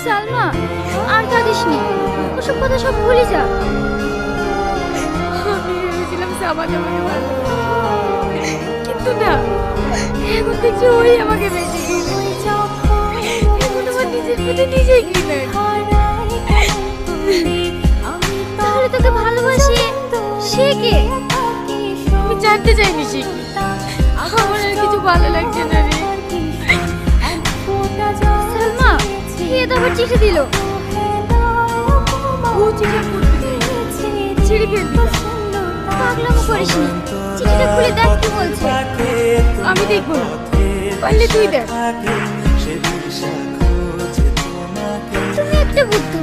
সালমা, আর কাঁদিস নি, ওসব কথা সব ভুলে যা। আমি ভেবেছিলাম সাবান আমাকে ভালো, কিন্তু না, এখন দেখছি ওই আমাকে বেঁচে গেল। এখন আমার নিজের প্রতি নিজেই ঘৃণা। তাহলে তোকে ভালোবাসি সে কে? আমি জানতে চাইনি সে কি। আমার আর কিছু ভালো লাগছে না রে। সালমা, কে তো আবার চিঠি দিল? ও চিঠি পড়তে দেয়, ছিঁড়ে ফেলবি না। পাগলামো করিস নি, চিঠিটা খুলে দেখ কি বলছে। আমি দেখবো না, পারলে তুই দেখ। তুমি একটা বুদ্ধ,